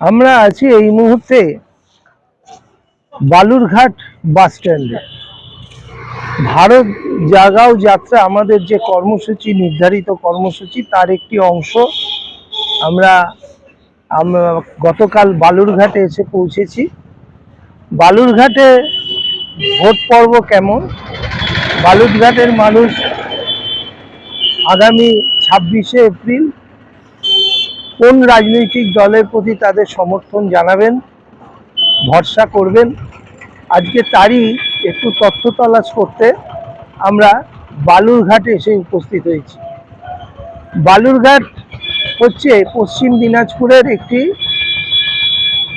আমরা আছি এই মুহূর্তে বালুরঘাট বাস স্ট্যান্ডে। ভারত জাগাও যাত্রা আমাদের যে কর্মসূচি, নির্ধারিত কর্মসূচি, তার একটি অংশ। আমরা গতকাল বালুরঘাটে এসে পৌঁছেছি। বালুরঘাটে ভোট পর্ব কেমন, বালুরঘাটের মানুষ আগামী 26শে এপ্রিল কোন রাজনৈতিক দলের প্রতি তাদের সমর্থন জানাবেন, ভরসা করবেন, আজকে তারই একটু তথ্য তলাশ করতে আমরা বালুরঘাটে এসে উপস্থিত হয়েছি। বালুরঘাট হচ্ছে পশ্চিম দিনাজপুরের একটি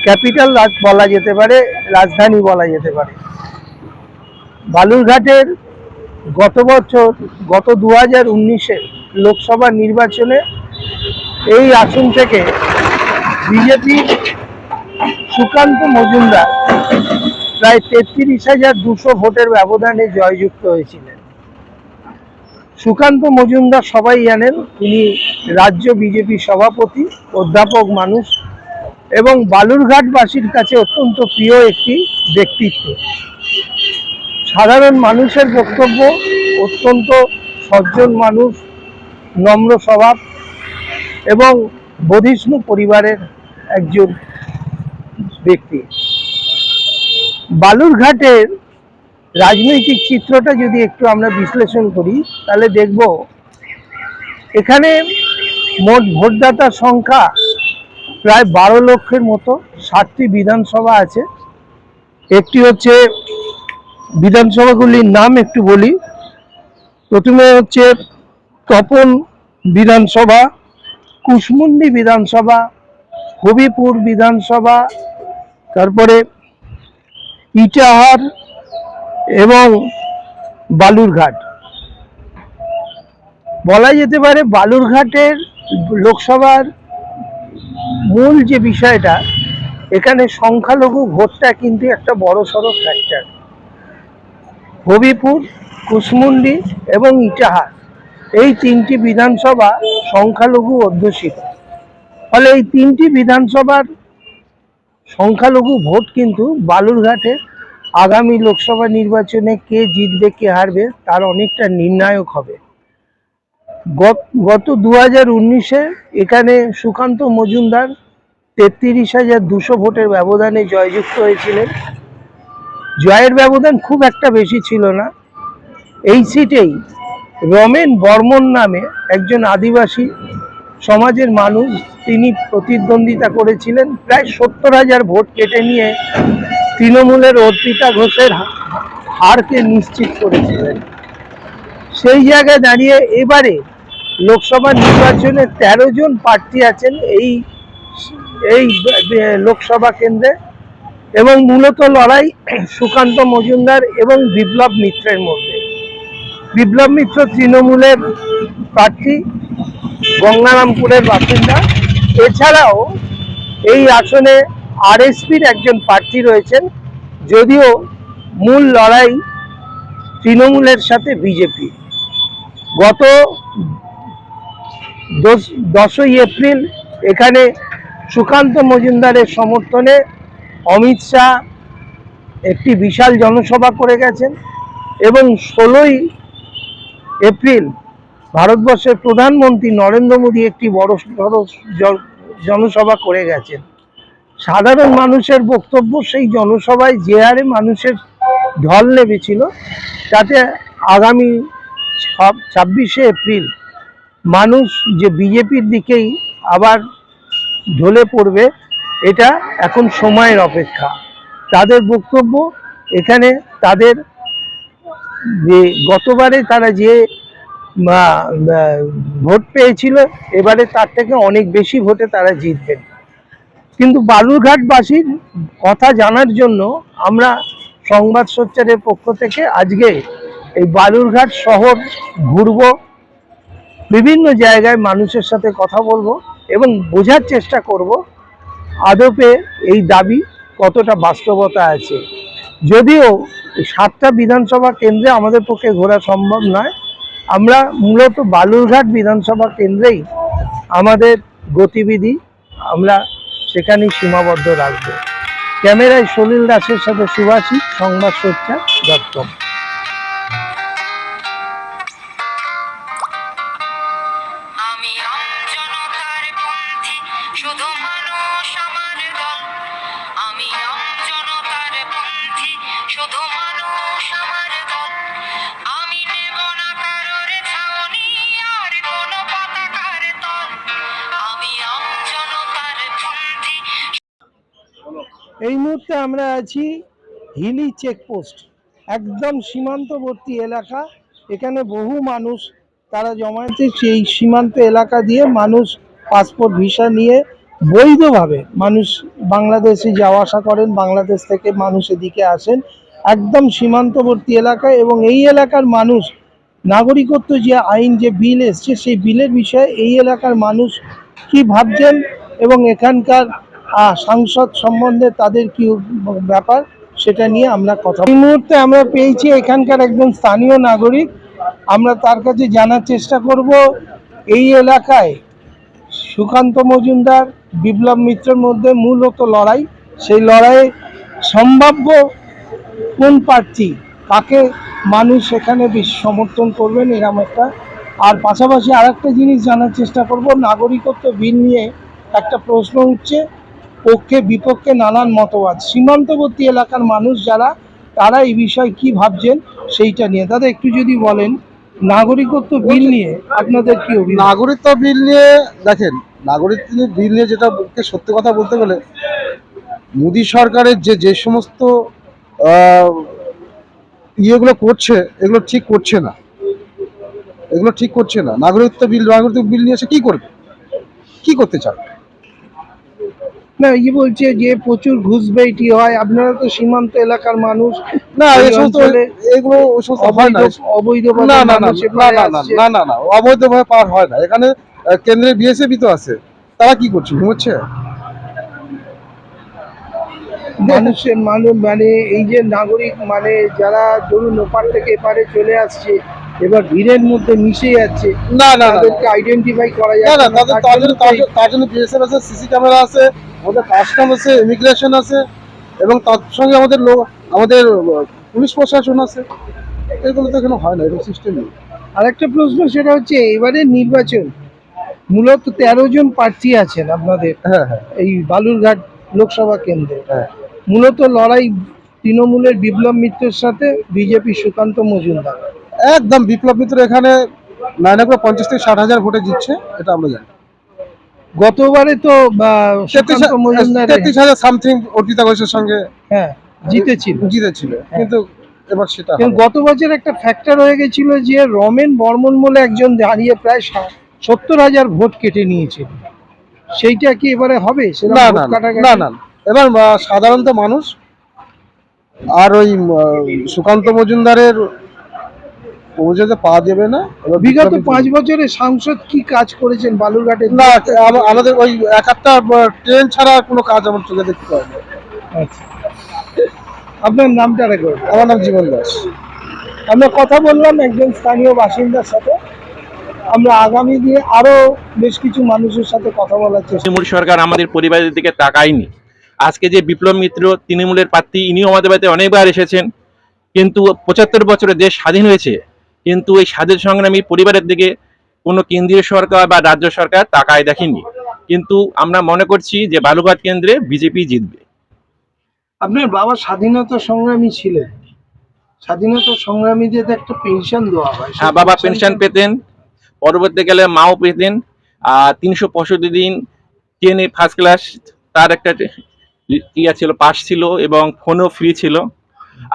ক্যাপিটাল বলা যেতে পারে, রাজধানী বলা যেতে পারে। বালুরঘাটের গত 2019-এর লোকসভা নির্বাচনে এই আসন থেকে বিজেপি সুকান্ত মজুমদার প্রায় 33,200 ভোটের ব্যবধানে জয়যুক্ত হয়েছিলেন। সুকান্ত মজুমদার সবাই জানেন, তিনি রাজ্য বিজেপি সভাপতি, অধ্যাপক মানুষ এবং বালুরঘাটবাসীর কাছে অত্যন্ত প্রিয় একটি ব্যক্তিত্ব। সাধারণ মানুষের বক্তব্য, অত্যন্ত সজ্জন মানুষ, নম্র স্বভাব এবং বধিষ্ণু পরিবারের একজন ব্যক্তি। বালুরঘাটের রাজনৈতিক চিত্রটা যদি একটু আমরা বিশ্লেষণ করি তাহলে দেখব এখানে মোট ভোটদাতার সংখ্যা প্রায় 12 লক্ষের মতো। 7টি বিধানসভা আছে। একটি হচ্ছে, বিধানসভাগুলির নাম একটু বলি। প্রথমে হচ্ছে তপন বিধানসভা, কুশমুন্ডি বিধানসভা, হবিপুর বিধানসভা, তারপরে ইটাহার এবং বালুরঘাট। বলা যেতে পারে বালুরঘাটের লোকসভার মূল যে বিষয়টা, এখানে সংখ্যালঘু ভোটটা কিন্তু একটা বড়সড় ফ্যাক্টর। হবিপুর, কুশমুন্ডি এবং ইটাহার, এই 3টি বিধানসভা সংখ্যালঘু অধ্যুষিত। ফলে এই 3টি বিধানসভার সংখ্যালঘু ভোট কিন্তু বালুরঘাটে আগামী লোকসভা নির্বাচনে কে জিতবে কে হারবে তার অনেকটা নির্ণায়ক হবে। গত 2019-এ এখানে সুকান্ত মজুমদার 33,200 ভোটের ব্যবধানে জয়যুক্ত হয়েছিলেন। জয়ের ব্যবধান খুব একটা বেশি ছিল না। এই সিটেই রমেন বর্মন নামে একজন আদিবাসী সমাজের মানুষ, তিনি প্রতিদ্বন্দ্বিতা করেছিলেন। প্রায় 70,000 ভোট কেটে নিয়ে তৃণমূলের অর্পিতা ঘোষের হারকে নিশ্চিত করেছিলেন। সেই জায়গায় দাঁড়িয়ে এবারে লোকসভা নির্বাচনে 13 জন প্রার্থী আছেন এই লোকসভা কেন্দ্রে, এবং মূলত লড়াই সুকান্ত মজুমদার এবং বিপ্লব মিত্রের মধ্যে। বিপ্লব মিত্র তৃণমূলের প্রার্থী, গঙ্গারামপুরের বাসিন্দা। এছাড়াও এই আসনে আরএসপির একজন প্রার্থী রয়েছেন, যদিও মূল লড়াই তৃণমূলের সাথে বিজেপি। গত 10ই এপ্রিল এখানে সুকান্ত মজুমদারের সমর্থনে অমিত শাহ একটি বিশাল জনসভা করে গেছেন, এবং 16ই এপ্রিল ভারতবর্ষের প্রধানমন্ত্রী নরেন্দ্র মোদী একটি বড় জনসভা করে গেছেন। সাধারণ মানুষের বক্তব্য, সেই জনসভায় যে হারে মানুষের ঢল নেমেছিল, তাতে আগামী 26শে এপ্রিল মানুষ যে বিজেপির দিকেই আবার ঢলে পড়বে, এটা এখন সময়ের অপেক্ষা। তাদের বক্তব্য, এখানে তাদের যে গতবারে তারা যে ভোট পেয়েছিল, এবারে তার থেকে অনেক বেশি ভোটে তারা জিতবেন। কিন্তু বালুরঘাটবাসীর কথা জানার জন্য আমরা সংবাদ সোচ্চারের পক্ষ থেকে আজকে এই বালুরঘাট শহর ঘুরব, বিভিন্ন জায়গায় মানুষের সাথে কথা বলবো এবং বোঝার চেষ্টা করব আদপে এই দাবি কতটা বাস্তবতা আছে। যদিও 7টা বিধানসভা কেন্দ্রে আমাদের পক্ষে ঘোরা সম্ভব নয়, আমরা মূলত বালুরঘাট বিধানসভা কেন্দ্রেই আমাদের গতিবিধি আমরা সেখানেই সীমাবদ্ধ রাখবে। ক্যামেরায় সলিল দাসের সাথে সুভাষী, সংবাদ সোচ্চার.com। আমি আমজনতার পন্থী, শুধু মানুষ আমার দল। আমি আমজনতার পন্থী, শুধু মানুষ আমার দল। আমি নেব না কারোর ছাউনি আর কোনো পতাকার তল। আমি আমজনতার পন্থী। এই মুহূর্তে আমরা আছি হিলি চেকপোস্ট, একদম সীমান্তবর্তী এলাকা। এখানে বহু মানুষ তারা জমায়েতে, সেই সীমান্ত এলাকা দিয়ে মানুষ পাসপোর্ট ভিসা নিয়ে বৈধভাবে মানুষ বাংলাদেশে যাওয়া আসা করেন, বাংলাদেশ থেকে মানুষ এদিকে আসেন একদম সীমান্তবর্তী এলাকায়। এবং এই এলাকার মানুষ নাগরিকত্ব যে আইন, যে বিল এসছে, সেই বিলের বিষয়ে এই এলাকার মানুষ কি ভাবছেন এবং এখানকার সাংসদ সম্বন্ধে তাদের কি ব্যাপার, সেটা নিয়ে আমরা কথা। এই মুহূর্তে আমরা পেয়েছি এখানকার একজন স্থানীয় নাগরিক, আমরা তার কাছে জানার চেষ্টা করব এই এলাকায় সুকান্ত মজুমদার, বিপ্লব মিত্রের মধ্যে মূলত লড়াই, সেই লড়াইয়ে সম্ভাব্য কোন প্রার্থী, কাকে মানুষ এখানে বেশি সমর্থন করবেন, এরকম একটা। আর পাশাপাশি আর একটা জিনিস জানার চেষ্টা করব, নাগরিকত্ব বিল নিয়ে একটা প্রশ্ন উঠছে, পক্ষে বিপক্ষে নানান মতবাদ। সীমান্তবর্তী এলাকার মানুষ যারা, তারা এই বিষয়ে কি ভাবছেন সেইটা নিয়ে। দাদা একটু যদি বলেন নাগরিকত্ব বিল নিয়ে আপনাদের কি অভিমত? নাগরিকত্ব বিল নিয়ে দেখেন, নাগরিকত্ব বিল নিয়ে যেটা সত্যি কথা বলতে গেলে, মোদী সরকারের যে সমস্ত ইয়েগুলো করছে, এগুলো ঠিক করছে না, এগুলো ঠিক করছে না। নাগরিকত্ব বিল নিয়ে এসে কি করবে, কি করতে চান? না, এই বলছে যে প্রচুর ঘুষবেইটি হয়, আপনারা তো সীমান্ত এলাকার মানুষ। না, এই এই সমস্ত অঞ্চলে এগুলো ওই সমস্ত হয় না। অবৈধভাবে না না না মানুষ না এপারে না না আসছে। না না না, অবৈধভাবে পার হয় না। এখানে কেন্দ্রে বিএসএফ তো আছে, তারা কি করছে, ঘুমোচ্ছে? মানুষের মানে এই যে নাগরিক, মানে যারা ধরুন ওপার থেকে এপারে চলে আসছে, এবার ভিড়ের মধ্যে মিশে যাচ্ছে, না না না তাদেরকে আইডেন্টিফাই করা না যাচ্ছে না, না, তার জন্য বিএসএফ আছে, সিসি ক্যামেরা আছে, আমাদের কাস্টম আছে, ইমিগ্রেশন আছে, এবং তার সঙ্গে আমাদের আমাদের পুলিশ প্রশাসন আছে। এগুলো তো এখানে হয় না, এরকম সিস্টেম নেই। আরেকটা প্রশ্ন, সেটা হচ্ছে এবারে নির্বাচন মূলত 13 জন প্রার্থী আছেন আপনাদের হ্যাঁ হ্যাঁ এই বালুরঘাট লোকসভা কেন্দ্রে। হ্যাঁ, মূলত লড়াই তৃণমূলের বিপ্লব মিত্রের সাথে বিজেপি সুকান্ত মজুমদার। একদম বিপ্লব মিত্র এখানে 50 থেকে 60 হাজার ভোটে জিতছে, এটা আমরা জানি। গতবারে তো সুকান্ত মজুমদার 33,000 সামথিং অর্পিতা ঘোষের সঙ্গে হ্যাঁ জিতেছিল, কিন্তু এবার সেটা কিন্তু গত বছর একটা ফ্যাক্টর হয়ে গেছিল যে রমেন বর্মন বলে একজন দাঁড়িয়ে প্রায় 70,000 ভোট কেটে নিয়েছিল। সেইটা কি এবারে হবে? সেটা না না না না, এবার সাধারণত মানুষ আর ওই সুকান্ত মজুমদারের অভিযোগে পা দেবে না। বিগত 5 বছরে সাংসদ কি কাজ করেছেন বালুরঘাটে? না, আমাদের ওই এক একটা ট্রেন ছাড়া কোনো কাজ আমার চোখে দেখতে হয় না। আচ্ছা, আপনার নামটা রেকর্ড। আমার নাম জীবন দাস। আমরা কথা বললাম একজন স্থানীয় বাসিন্দার সাথে, আমরা আগামী দিনে আরো বেশ কিছু মানুষের সাথে কথা বলার চেষ্টা। তৃণমূল সরকার আমাদের পরিবারের দিকে তাকায়নি। আজকে যে বিপ্লব মিত্র তৃণমূলের প্রার্থী, ইনিও আমাদের বাড়িতে অনেকবার এসেছেন, কিন্তু 75 বছরে দেশ স্বাধীন হয়েছে, কিন্তু এই স্বাধীন সংগ্রামী পরিবারের দিকে কোনো কেন্দ্রীয় সরকার বা রাজ্য সরকার তাকায় দেখেনি। কিন্তু আমরা মনে করছি যে বালুরঘাট কেন্দ্রে বিজেপি জিতবে। আপনার বাবা স্বাধীনতা সংগ্রামী ছিলেন, স্বাধীনতা সংগ্রামীদের একটা পেনশন দেওয়া হয়। হ্যাঁ, বাবা পেনশন পেতেন, পরবর্তীকালে মাও পেতেন। আর 365 দিন ট্রেনে ফার্স্ট ক্লাস, তার একটা ইয়া ছিল, পাস ছিল, এবং ফোনও ফ্রি ছিল।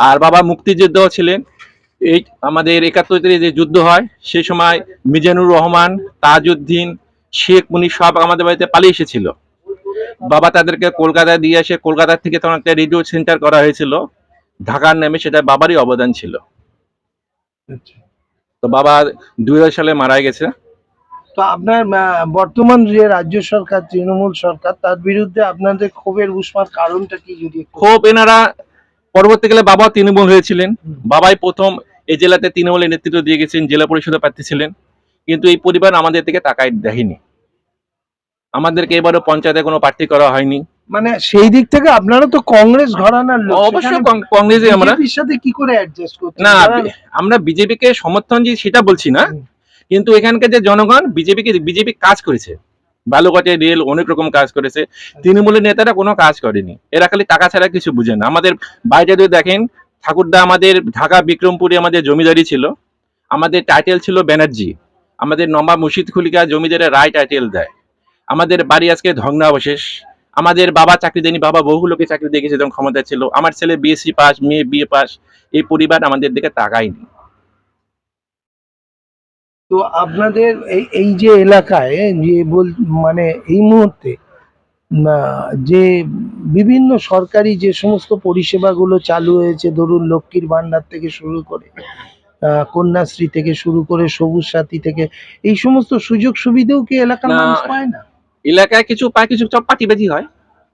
আর বাবা মুক্তিযোদ্ধাও ছিলেন। এই আমাদের 71-এ যে যুদ্ধ হয়, সে সময় মিজানুর রহমান, তাজউদ্দিন, শেখ মুনির সব আমাদের বাড়িতে পালিয়ে এসেছিল। বাবা তাদেরকে কলকাতায় দিয়ে এসে, কলকাতা থেকে তখন একটা রেডিও সেন্টার করা হয়েছিল ঢাকার নামে, সেটা বাবারই অবদান ছিল। তো বাবা 2000 সালে মারা গেছে। তো আপনার বর্তমান যে রাজ্য সরকার, তৃণমূল সরকার, তার বিরুদ্ধে আপনাদের ক্ষোভের উষ্মার কারণটা কি? যদি খুব এনারা, পরবর্তীকালে বাবা তৃণমূল হয়েছিলেন, বাবাই প্রথম এই জেলাতে তৃণমূলের নেতৃত্ব দিয়ে গেছেন, জেলা পরিষদের প্রার্থী ছিলেন, কিন্তু এই পরিবার আমাদের থেকে তাকায় দেখেনি। আমাদেরকে এবারে পঞ্চায়েতে কোনো প্রার্থী করা হয়নি। মানে সেই দিক থেকে আপনারা তো কংগ্রেস ঘরানার লোক, অবশ্য সেখানে কংগ্রেসে আমরা বিজেপির সাথে কি করে অ্যাডজাস্ট করছেন? না, যারা- আমরা বিজেপিকে সমর্থন দিই সেটা বলছি না, হুম। কিন্তু এখানকার যে জনগণ বিজেপি কাজ করেছে, বালুঘাটে রেল অনেক রকম কাজ করেছে, তৃণমূলের নেতারা কোনো কাজ করেনি, এরা খালি টাকা ছাড়া কিছু বুঝে না। আমাদের বাইরে যদি দেখেন, ঠাকুরদা আমাদের ঢাকা বিক্রমপুরে আমাদের জমিদারি ছিল, আমাদের টাইটেল ছিল ব্যানার্জি, আমাদের নবাব মুর্শিদ খুলিকা জমিদারের রায় টাইটেল দেয়, আমাদের বাড়ি আজকে ধ্বংসাবশেষ, আমাদের বাবা চাকরি দেয়নি, বাবা বহু লোকে চাকরি দেখেছে যখন ক্ষমতা ছিল, আমার ছেলে বিএসসি পাস, মেয়ে বিএ পাস, এই পরিবার আমাদের দিকে তাকায়নি। তো আপনাদের এই এই যে এলাকায় যে মানে এই মুহূর্তে যে বিভিন্ন সরকারি যে সমস্ত পরিষেবাগুলো চালু হয়েছে, ধরুন লক্ষ্মীর ভান্ডার থেকে শুরু করে কন্যাশ্রী থেকে শুরু করে সবুজ সাথী থেকে, এই সমস্ত সুযোগ সুবিধাও কি এলাকার না। মানুষ পায় না? এলাকায় কিছু পায়, কিছু সব পাটিবাজি হয়।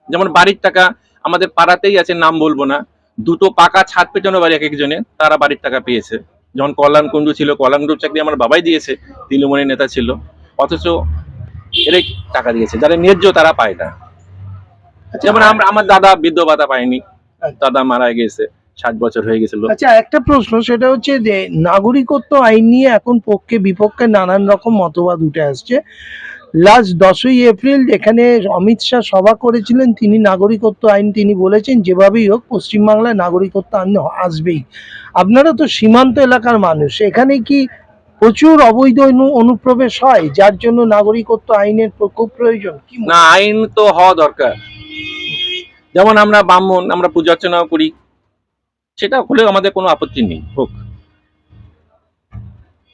যেমন বাড়ির টাকা আমাদের পাড়াতেই আছে, নাম বলবো না, দুটো পাকা ছাদ পেটানো বাড়ি এক একজনের, তারা বাড়ির টাকা পেয়েছে। যখন কল্যাণ কুণ্ডু ছিল, কল্যাণ কুণ্ডুর চাকরি আমার বাবাই দিয়েছে, তৃণমূলের নেতা ছিল, অথচ এরাই টাকা দিয়েছে, যারা ন্যায্য তারা পায় না। যেমন আমার দাদা বৃদ্ধ ভাতা পায়নি, দাদা মারা গেছে, 60 বছর হয়ে গেছিল। আচ্ছা, একটা প্রশ্ন, সেটা হচ্ছে যে নাগরিকত্ব আইন নিয়ে এখন পক্ষে বিপক্ষে নানান রকম মতবাদ উঠে আসছে। লাস্ট 10ই এপ্রিল এখানে অমিত শাহ সভা করেছিলেন, তিনি নাগরিকত্ব আইন তিনি বলেছেন যেভাবেই হোক পশ্চিমবাংলায় নাগরিকত্ব আইন আসবেই। আপনারা তো সীমান্ত এলাকার মানুষ, এখানে কি প্রচুর অবৈধ অনুপ্রবেশ হয় যার জন্য নাগরিকত্ব আইনের খুব প্রয়োজন? কি না, আইন তো হওয়া দরকার। যেমন আমরা ব্রাহ্মণ, আমরা পূজা অর্চনা করি, সেটা হলেও আমাদের কোনো আপত্তি নেই, হোক।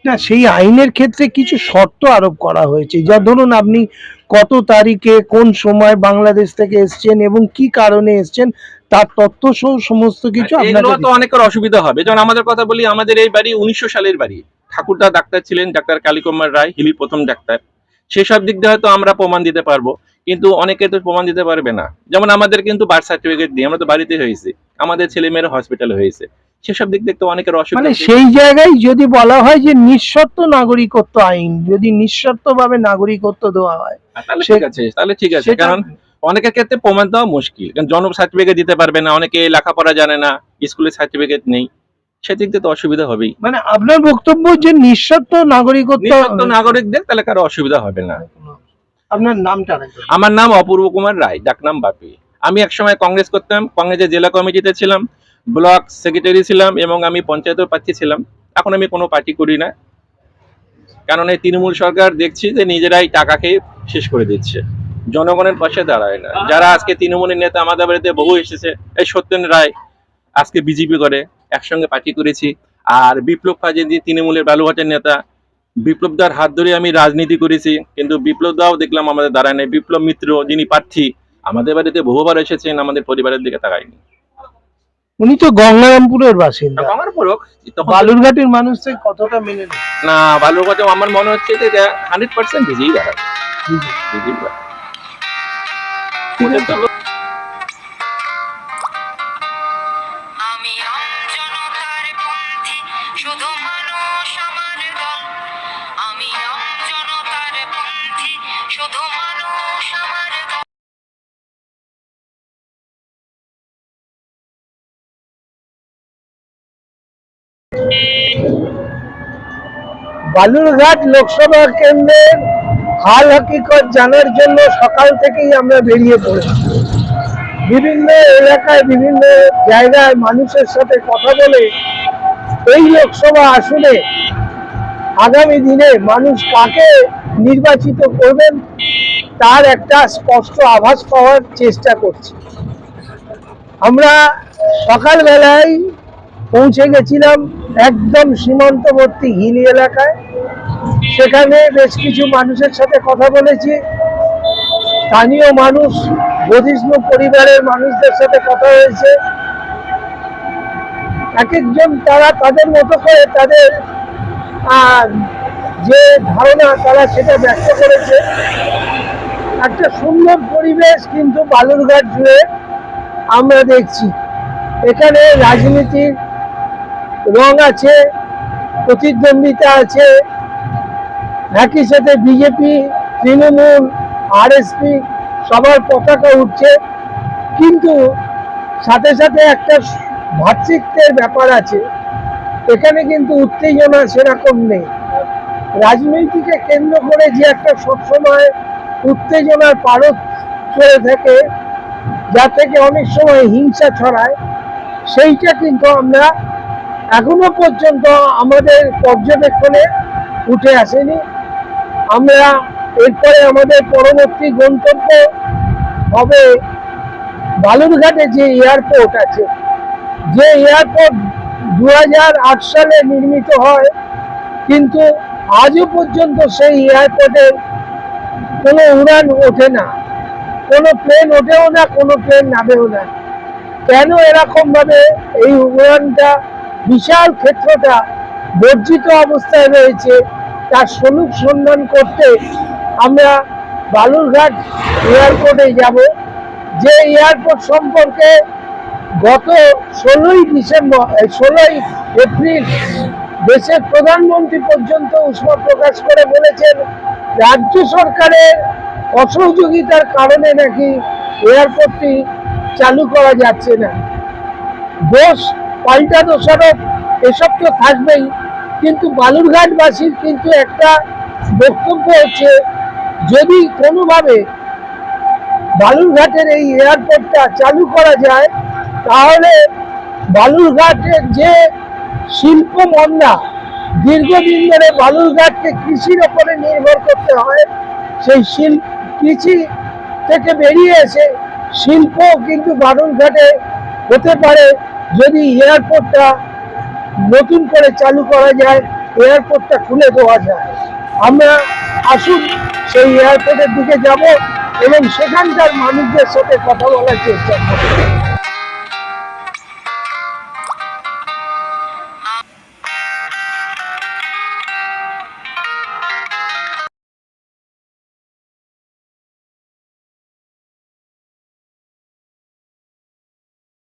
না, সেই আইনের ক্ষেত্রে কিছু শর্ত আরোপ করা হয়েছে, যা ধরুন আপনি কত তারিখে কোন সময় বাংলাদেশ থেকে এসেছেন এবং কি কারণে এসেছেন তার তথ্য সহ সমস্ত কিছু আপনাকে এগুলো তো অনেকের অসুবিধা হবে। যেমন আমাদের কথা বলি, আমাদের এই বাড়ি 1900 সালের বাড়ি, ঠাকুরদা ডাক্তার ছিলেন, ডাক্তার কালীকুমার রায়, হিলির প্রথম ডাক্তার, সেসব দিক দিয়ে হয়তো আমরা প্রমাণ দিতে পারবো, কিন্তু অনেকে তো প্রমাণ দিতে পারবে না। যেমন আমাদের কিন্তু বার্থ সার্টিফিকেট দিয়ে আমরা তো বাড়িতে হয়েছি, আমাদের ছেলে মেয়েরা হসপিটালে হয়েছে, সেসব দিক দিয়ে তো অনেকের মানে অসুবিধা। সেই জায়গায় যদি বলা হয় যে নিঃশর্ত নাগরিকত্ব আইন, যদি নিঃশর্ত ভাবে নাগরিকত্ব দেওয়া হয়, তাহলে ঠিক আছে, তাহলে ঠিক আছে, সেটা- কারণ অনেকের ক্ষেত্রে প্রমাণ দেওয়া মুশকিল, কারণ জন্ম সার্টিফিকেট দিতে পারবে না, অনেকে লেখাপড়া জানে না, স্কুলের সার্টিফিকেট নেই, সেদিক দিয়ে তো অসুবিধা হবেই। মানে আপনার বক্তব্য যে নিঃশর্ত নাগরিকত্ব। নিঃশর্ত নাগরিকদের তাহলে কারো অসুবিধা হবে না। আপনার নামটা রাখবেন। আমার নাম অপূর্ব কুমার রায়, ডাকনাম বাপি। আমি একসময় কংগ্রেস করতাম, কংগ্রেসের জেলা কমিটিতে ছিলাম, ব্লক সেক্রেটারি ছিলাম এবং আমি পঞ্চায়েতের প্রার্থী ছিলাম। এখন আমি কোনো পার্টি করি না, কারণ এই তৃণমূল সরকার দেখছি যে নিজেরাই টাকা খেয়ে শেষ করে দিচ্ছে, জনগণের পাশে দাঁড়ায় না। যারা আজকে তৃণমূলের নেতা আমাদের বাড়িতে বহু এসেছে, এই সত্যেন রায় আজকে বিজেপি করে, একসঙ্গে পার্টি করেছি। আর বিপ্লব কাজী তৃণমূলের বালুঘাটের নেতা, বিপ্লবদার হাত ধরে আমি রাজনীতি করেছি, কিন্তু বিপ্লবদাও দেখলাম আমাদের দাঁড়ায় নেই। বিপ্লব মিত্র যিনি প্রার্থী, আমাদের বাড়িতে বহুবার এসেছেন, আমাদের পরিবারের দিকে তাকায়নি। উনি তো গঙ্গারামপুরের বাসিন্দা, আমার পরক বালুরঘাটের মানুষ থেকে কতটা মেনে নেয়? না, বালুঘাটে আমার মনে হচ্ছে যে 100% বিজয়ী দাঁড়াবে, বিজয়ী দাঁড়াবে। আমি আমজনতার পন্থী, শুধু মানুষ আমার দল। আমি আমজনতার পন্থী, শুধু মানুষ আমার দল। বালুরঘাট লোকসভা কেন্দ্রের হাল হকিকত জানার জন্য সকাল থেকেই আমরা বেরিয়ে পড়েছি। বিভিন্ন এলাকায় বিভিন্ন জায়গায় মানুষের সাথে কথা বলে এই লোকসভা আসনে আগামী দিনে মানুষ কাকে নির্বাচিত করবেন তার একটা স্পষ্ট আভাস পাওয়ার চেষ্টা করছি। আমরা সকালবেলায় পৌঁছে গেছিলাম একদম সীমান্তবর্তী হিলি এলাকায়, সেখানে বেশ কিছু মানুষের সাথে কথা বলেছি। স্থানীয় মানুষ, বধিষ্ণু পরিবারের মানুষদের সাথে কথা হয়েছে। এক একজন তারা তাদের মতো করে তাদের যে ধারণা তারা সেটা ব্যক্ত করেছে। একটা সুন্দর পরিবেশ কিন্তু বালুরঘাট জুড়ে আমরা দেখছি। এখানে রাজনীতির রং আছে, প্রতিদ্বন্দ্বিতা আছে, একই সাথে বিজেপি, তৃণমূল, আরএসপি সবার পতাকা উঠছে, কিন্তু সাথে সাথে একটা ভ্রাতৃত্বের ব্যাপার আছে। এখানে কিন্তু উত্তেজনা সেরকম নেই। রাজনীতিকে কেন্দ্র করে যে একটা সবসময় উত্তেজনার পারদ চলে থাকে, যা থেকে অনেক সময় হিংসা ছড়ায়, সেইটা কিন্তু আমরা এখনো পর্যন্ত আমাদের পর্যবেক্ষণে উঠে আসেনি। আমরা এরপরে আমাদের পরবর্তী গন্তব্য হবে বালুরঘাটে যে এয়ারপোর্ট আছে, যে এয়ারপোর্ট 2008 সালে নির্মিত হয়, কিন্তু আজও পর্যন্ত সেই এয়ারপোর্টে কোনো উড়ান ওঠে না, কোনো প্লেন ওঠেও না, কোনো প্লেন নামেও না। কেন এরকম ভাবে এই উড়ানটা, বিশাল ক্ষেত্রটা বর্জিত অবস্থায় রয়েছে, তার সলুক সন্ধান করতে আমরা বালুরঘাট এয়ারপোর্টে যাব। যে এয়ারপোর্ট সম্পর্কে গত 16 এপ্রিল দেশের প্রধানমন্ত্রী পর্যন্ত উষ্মা প্রকাশ করে বলেছেন রাজ্য সরকারের অসহযোগিতার কারণে নাকি এয়ারপোর্টটি চালু করা যাচ্ছে না। দোষ পাল্টা দোষারোপ এসব তো থাকবেই, কিন্তু বালুরঘাটবাসীর কিন্তু একটা বক্তব্য হচ্ছে, যদি কোনোভাবে বালুরঘাটের এই এয়ারপোর্টটা চালু করা যায়, তাহলে বালুরঘাটের যে শিল্প মন্দা, দীর্ঘদিন ধরে বালুরঘাটকে কৃষির ওপরে নির্ভর করতে হয়, সেই কৃষি থেকে বেরিয়ে এসে শিল্প কিন্তু বালুরঘাটে হতে পারে যদি এয়ারপোর্টটা নতুন করে চালু করা যায়, এয়ারপোর্টটা খুলে দেওয়া যায়। আমরা আসুন সেই এয়ারপোর্টের দিকে যাব এবং সেখানকার মানুষদের সাথে কথা বলার চেষ্টা করব।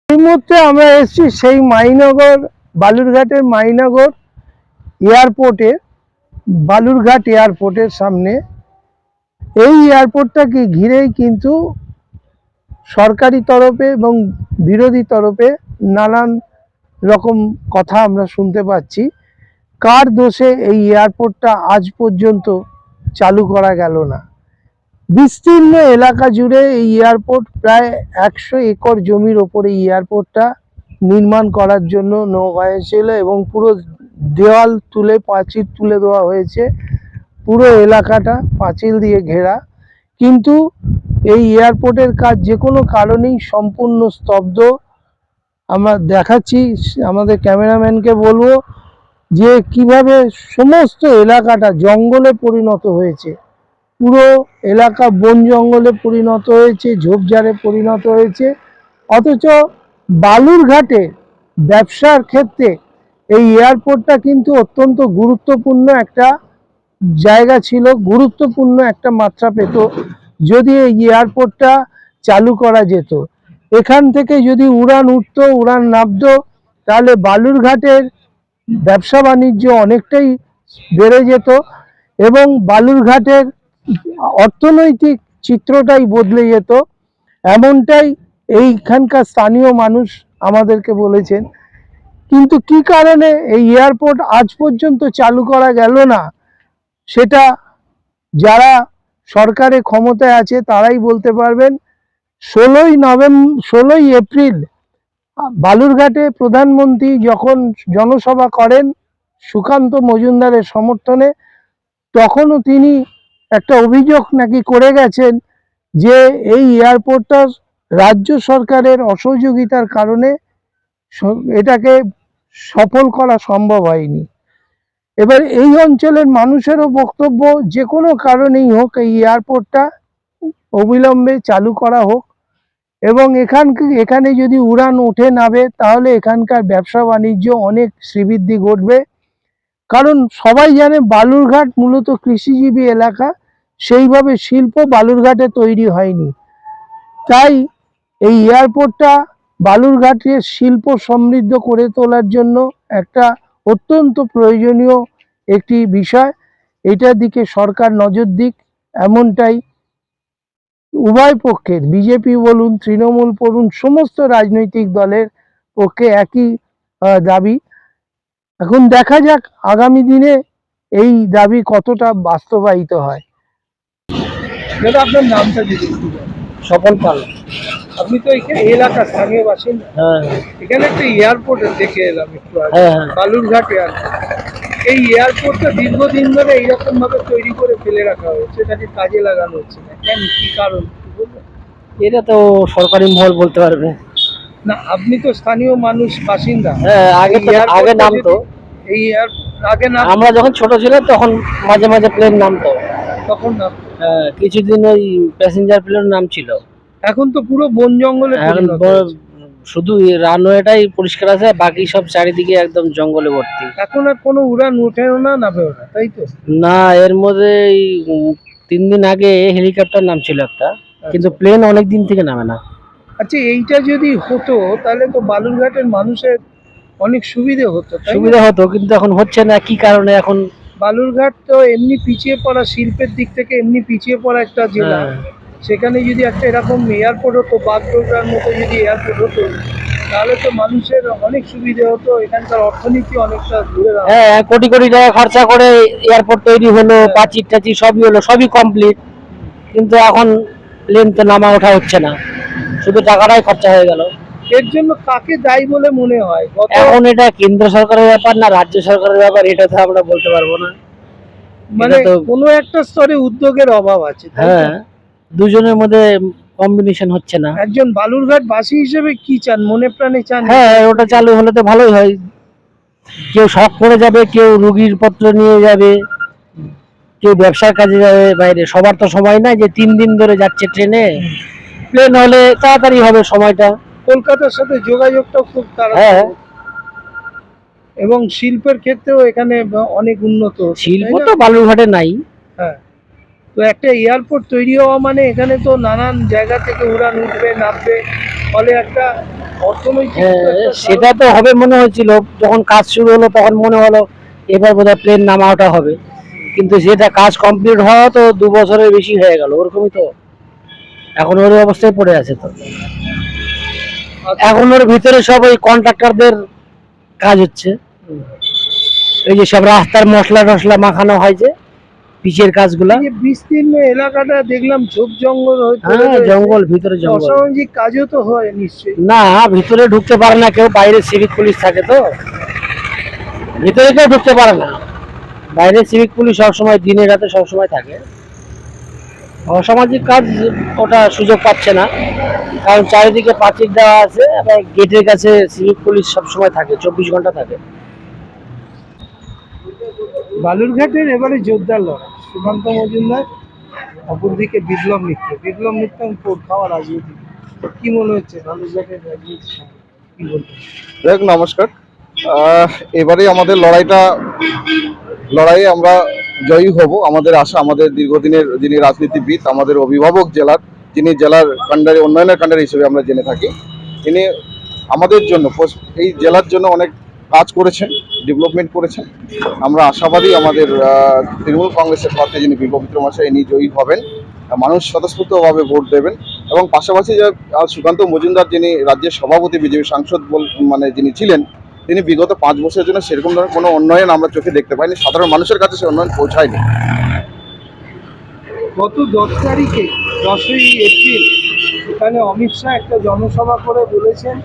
এই মুহূর্তে আমরা এসেছি সেই মাইনগর, বালুরঘাটের মাইনগর এয়ারপোর্টে, বালুরঘাট এয়ারপোর্টের সামনে। এই এয়ারপোর্টটাকে ঘিরেই কিন্তু সরকারি তরফে এবং বিরোধী তরফে নানান রকম কথা আমরা শুনতে পাচ্ছি। কার দোষে এই এয়ারপোর্টটা আজ পর্যন্ত চালু করা গেল না? বিস্তীর্ণ এলাকা জুড়ে এই এয়ারপোর্ট, প্রায় 100 একর জমির ওপরে এই এয়ারপোর্টটা নির্মাণ করার জন্য নেওয়া হয়েছিল এবং পুরো দেওয়াল তুলে, পাঁচিল তুলে দেওয়া হয়েছে, পুরো এলাকাটা পাঁচিল দিয়ে ঘেরা। কিন্তু এই এয়ারপোর্টের কাজ যে কোনো কারণেই সম্পূর্ণ স্তব্ধ। আমরা দেখাচ্ছি, আমাদের ক্যামেরাম্যানকে বলবো যে কিভাবে সমস্ত এলাকাটা জঙ্গলে পরিণত হয়েছে, পুরো এলাকা বন জঙ্গলে পরিণত হয়েছে, ঝোপঝাড়ে পরিণত হয়েছে। অথচ বালুরঘাটে ব্যবসার ক্ষেত্রে এই এয়ারপোর্টটা কিন্তু অত্যন্ত গুরুত্বপূর্ণ একটা জায়গা ছিল, গুরুত্বপূর্ণ একটা মাত্রা পেত যদি এই এয়ারপোর্টটা চালু করা যেত। এখান থেকে যদি উড়ান উঠতো, উড়ান নামতো, তাহলে বালুরঘাটের ব্যবসা বাণিজ্য অনেকটাই বেড়ে যেত এবং বালুরঘাটের অর্থনৈতিক চিত্রটাই বদলে যেত। এমনটাই এইখানকার স্থানীয় মানুষ আমাদেরকে বলেছেন। কিন্তু কি কারণে এই এয়ারপোর্ট আজ পর্যন্ত চালু করা গেল না, সেটা যারা সরকারে ক্ষমতায় আছে তারাই বলতে পারবেন। 16 এপ্রিল বালুরঘাটে প্রধানমন্ত্রী যখন জনসভা করেন সুকান্ত মজুমদারের সমর্থনে, তখনও তিনি একটা অভিযোগ নাকি করে গেছেন যে এই এয়ারপোর্টটা রাজ্য সরকারের অসহযোগিতার কারণে এটাকে সফল করা সম্ভব হয়নি। এবার এই অঞ্চলের মানুষেরও বক্তব্য, যে কোনো কারণেই হোক এই এয়ারপোর্টটা অবিলম্বে চালু করা হোক এবং এখানে যদি উড়ান ওঠে নামে, তাহলে এখানকার ব্যবসা বাণিজ্য অনেক শ্রীবৃদ্ধি ঘটবে। কারণ সবাই জানে বালুরঘাট মূলত কৃষিজীবী এলাকা, সেইভাবে শিল্প বালুরঘাটে তৈরি হয়নি। তাই এই এয়ারপোর্টটা বালুরঘাটের শিল্প সমৃদ্ধ করে তোলার জন্য একটা অত্যন্ত প্রয়োজনীয় একটি বিষয়। এটার দিকে সরকার নজর দিক, এমনটাই উভয় পক্ষের, বিজেপি বলুন, তৃণমূল বলুন, সমস্ত রাজনৈতিক দলের পক্ষে একই দাবি। এখন দেখা যাক আগামী দিনে এই দাবি কতটা বাস্তবায়িত হয়। দাদা, আপনার নামটা যদি একটু বলেন। সফল পাল। আপনি তো এখানে এলাকার স্থানীয় বাসিন্দা। হ্যাঁ এখানে একটা এয়ারপোর্ট দেখে এলাম একটু আগে, হ্যাঁ হ্যাঁ। বালুরঘাট এয়ারপোর্ট। এই এয়ারপোর্টটা দীর্ঘদিন ধরে এইরকম ভাবে তৈরি করে ফেলে রাখা হয়েছে, এটাকে কাজে লাগানো হচ্ছে না, কেন, কি কারণ একটু বলবেন? এটা তো সরকারি মহল বলতে পারবে। না, আপনি তো স্থানীয় মানুষ, বাসিন্দা। হ্যাঁ, আগে এই তো airport আগে টা নামতো। যদি- এই আগে না, আমরা যখন ছোট ছিলাম তখন মাঝে মাঝে প্লেন নামতো। তখন না। হ্যাঁ, কিছুদিন ওই প্যাসেঞ্জার প্লেন নাম ছিল। এখন তো পুরো বন জঙ্গলে এখন পরিণত হয়েছে। শুধু রানওয়েটাই পরিষ্কার আছে, বাকি সব চারিদিকে একদম জঙ্গলে ভর্তি। এখন আর কোনো উড়ান ওঠেও না, নামেও না, তাই তো? না, এর মধ্যে এই 3 দিন আগে হেলিকপ্টার নামছিল একটা, কিন্তু প্লেন অনেক দিন থেকে নামে না। আচ্ছা, এইটা যদি হতো তাহলে তো বালুরঘাটের মানুষের অনেক সুবিধে হতো, তাই না? সুবিধা হতো, কিন্তু এখন হচ্ছে না। কি কারণে এখন? বালুরঘাট তো এমনি পিছিয়ে পড়া, শিল্পের দিক থেকে এমনি পিছিয়ে পড়া একটা জেলা। হ্যাঁ। সেখানে যদি একটা এরকম এয়ারপোর্ট হতো, বাগডোগরার মতো যদি এয়ারপোর্ট হতো, তাহলে তো মানুষের অনেক সুবিধে হতো, এখানকার অর্থনীতি অনেকটা ঘুরে দাঁড়াতো। হ্যাঁ, কোটি কোটি টাকা খরচা করে এয়ারপোর্ট তৈরি হলো, পাঁচির টাচির সবই হলো, সবই কমপ্লিট, কিন্তু এখন প্লেন তো নামা ওঠা হচ্ছে না, শুধু টাকাটাই খরচা হয়ে গেল। এর জন্য কাকে দায়ী বলে মনে হয়? এখন এটা কেন্দ্র সরকারের ব্যাপার না রাজ্য সরকারের ব্যাপার, এটা তো আমরা বলতে পারবো না। মানে এটা তো- কোনো একটা স্তরে উদ্যোগের অভাব আছে, তাই তো? হ্যাঁ, দুজনের মধ্যে কম্বিনেশন হচ্ছে না। একজন বালুরঘাট বাসী হিসেবে কি চান, মনে প্রাণে চান? হ্যাঁ, ওটা চালু হলে তো ভালোই হয়। কেউ শখ করে যাবে, কেউ রুগীর পত্র নিয়ে যাবে, কেউ ব্যবসার কাজে যাবে বাইরে। সবার তো সময় নাই যে 3 দিন ধরে যাচ্ছে ট্রেনে। প্লেন হলে তাড়াতাড়ি হবে সময়টা। কলকাতার সাথে যোগাযোগটাও খুব হ্যাঁ, তাড়াতাড়ি, এবং শিল্পের ক্ষেত্রেও এখানে অনেক উন্নত হচ্ছে, শিল্প তাই না? তো বালুরঘাটে নাই। হ্যাঁ, তো একটা এয়ারপোর্ট তৈরি হওয়া মানে এখানে তো নানান জায়গা থেকে উড়ান উঠবে, নামবে, ফলে একটা অর্থনৈতিক হ্যাঁ, তো একটা সেটা তো হবে মনে হয়েছিল। যখন কাজ শুরু হলো তখন মনে হলো এবার বোধহয় প্লেন নামা ওঠা হবে, কিন্তু যেটা কাজ কমপ্লিট হওয়া তো 2 বছরের বেশি হয়ে গেল। ওরকমই তো এখন ওর অবস্থায় পড়ে আছে তো। এখন ওর ভিতরে সব ওই কন্ট্রাক্টরদের কাজ হচ্ছে। এই যে সব রাস্তার মশলা টশলা মাখানো হয়, যে পিচের কাজগুলা। এই যে বিস্তীর্ণ এলাকাটা দেখলাম ঝোপ জঙ্গল হয়ে পড়ে হ্যাঁ, রয়েছে। জঙ্গল, ভিতরে জঙ্গল। অসামাজিক কাজও তো হয় নিশ্চয়ই। না, ভিতরে ঢুকতে পারে না কেউ, বাইরে সিভিক পুলিশ থাকে তো। ভিতরে কেউ ঢুকতে পারে না, বাইরে সিভিক পুলিশ সবসময় দিনে রাতে সবসময় থাকে। অসামাজিক কাজ ওটা সুযোগ পাচ্ছে না, কারণ চারিদিকে পাঁচিল দেওয়া আছে, আবার গেটের কাছে সিভিক পুলিশ সবসময় থাকে, 24 ঘন্টা থাকে। বালুরঘাটের এবারে জোরদার লড়াই, সুকান্ত মজুমদার, অপরদিকে বিপ্লব মিত্র। বিপ্লব মিত্র ভোট খাওয়ার রাজনীতি, কি মনে হচ্ছে বালুরঘাটের রাজনীতি সম্পর্কে? কি বলবেন? দেখ, নমস্কার। এবারে আমাদের লড়াইয়ে আমরা জয়ী হব, আমাদের আশা। আমাদের দীর্ঘদিনের যিনি রাজনীতিবিদ, আমাদের অভিভাবক জেলার, যিনি জেলার কাণ্ডারি, উন্নয়নের কাণ্ডারি হিসেবে আমরা জেনে থাকি, তিনি আমাদের জন্য, এই জেলার জন্য অনেক কাজ করেছেন, ডেভেলপমেন্ট করেছেন। আমরা আশাবাদী আমাদের তৃণমূল কংগ্রেসের প্রার্থী যিনি বিপ্লব মিত্র মহাশয়, ইনি জয়ী হবেন, মানুষ স্বতঃস্ফূর্তভাবে ভোট দেবেন। এবং পাশাপাশি যে সুকান্ত মজুমদার, যিনি রাজ্যের সভাপতি, বিজেপি সাংসদ মানে যিনি ছিলেন, তিনি বিগত 5 বছরের জন্য সেরকম ধরনের কোনো উন্নয়ন আমরা চোখে দেখতে পাইনি, সাধারণ মানুষের কাছে সে উন্নয়ন পৌঁছায়নি। গত 10 তারিখে, 10ই এপ্রিল, এখানে অমিত শাহ একটা জনসভা করে বলেছেন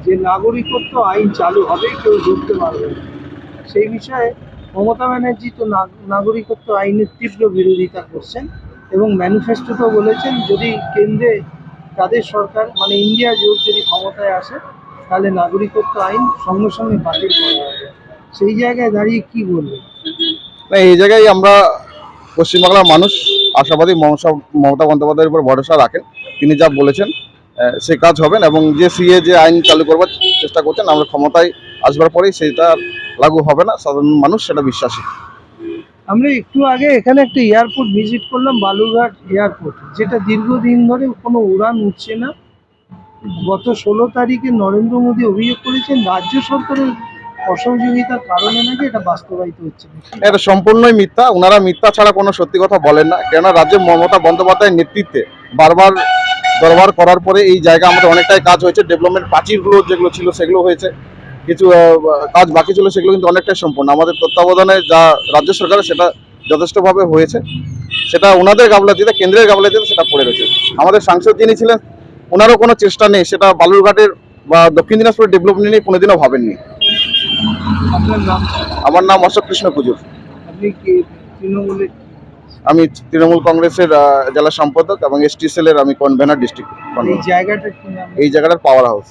যে নাগরিকত্ব আইন চালু হবে, কেউ ঢুকতে পারবে না। সেই বিষয়ে মমতা ব্যানার্জি তো নাগরিকত্ব আইনের তীব্র বিরোধিতা করছেন, এবং ম্যানিফেস্টোতেও বলেছেন যদি কেন্দ্রে তাদের সরকার, মানে ইন্ডিয়া জোট যদি ক্ষমতায় আসে, তাহলে নাগরিকত্ব আইন সঙ্গে সঙ্গে বাতিল করা হবে। সেই জায়গায় দাঁড়িয়ে কি বলবেন? না, এই জায়গায় আমরা পশ্চিমবাংলার মানুষ আশাবাদী, মমতা বন্দ্যোপাধ্যায়ের উপর ভরসা রাখেন। তিনি যা বলেছেন সে কাজ হবেন, এবং যে সিএ যে আইন চালু করবার চেষ্টা করছেন, আমরা ক্ষমতায় আসবার পরেই সেটা লাগু হবে না, সাধারণ মানুষ সেটা বিশ্বাসী। আমরা একটু আগে এখানে একটা এয়ারপোর্ট ভিজিট করলাম, বালুরঘাট এয়ারপোর্ট, যেটা দীর্ঘদিন ধরে কোনো উড়ান উঠছে না। গত 16 তারিখে নরেন্দ্র মোদী অভিযোগ করেছেন রাজ্য সরকারের অসহযোগিতার কারণে নাকি এটা বাস্তবায়িত হচ্ছে না। এটা সম্পূর্ণই মিথ্যা। ওনারা মিথ্যা ছাড়া কোনো সত্যি কথা বলেন না, কেননা রাজ্যে মমতা বন্দ্যোপাধ্যায়ের নেতৃত্বে বারবার দরবার করার পরে এই জায়গা আমাদের অনেকটাই কাজ হয়েছে। ডেভেলপমেন্ট প্রাচীরগুলো যেগুলো ছিল সেগুলো হয়েছে, কিছু কাজ বাকি ছিল সেগুলো কিন্তু অনেকটাই সম্পূর্ণ আমাদের তত্ত্বাবধানে যা রাজ্য সরকারের সেটা যথেষ্টভাবে হয়েছে। সেটা ওনাদের গাফলাতিতে, কেন্দ্রের গাফলাতিতে সেটা পড়ে রয়েছে। আমাদের সাংসদ যিনি ছিলেন ওনারও কোনো চেষ্টা নেই সেটা বালুরঘাটের বা দক্ষিণ দিনাজপুরের ডেভেলপমেন্ট নিয়ে কোনোদিনও ভাবেননি। আপনার নাম? আমার নাম অশোক কৃষ্ণ কুজুর। আপনি কি তৃণমূলের? আমি তৃণমূল কংগ্রেসের জেলা সম্পাদক এবং ST সেলের আমি কনভেনার ডিস্ট্রিক্ট এই জায়গাটা কি নাম? এই জায়গাটার পাওয়ার হাউস।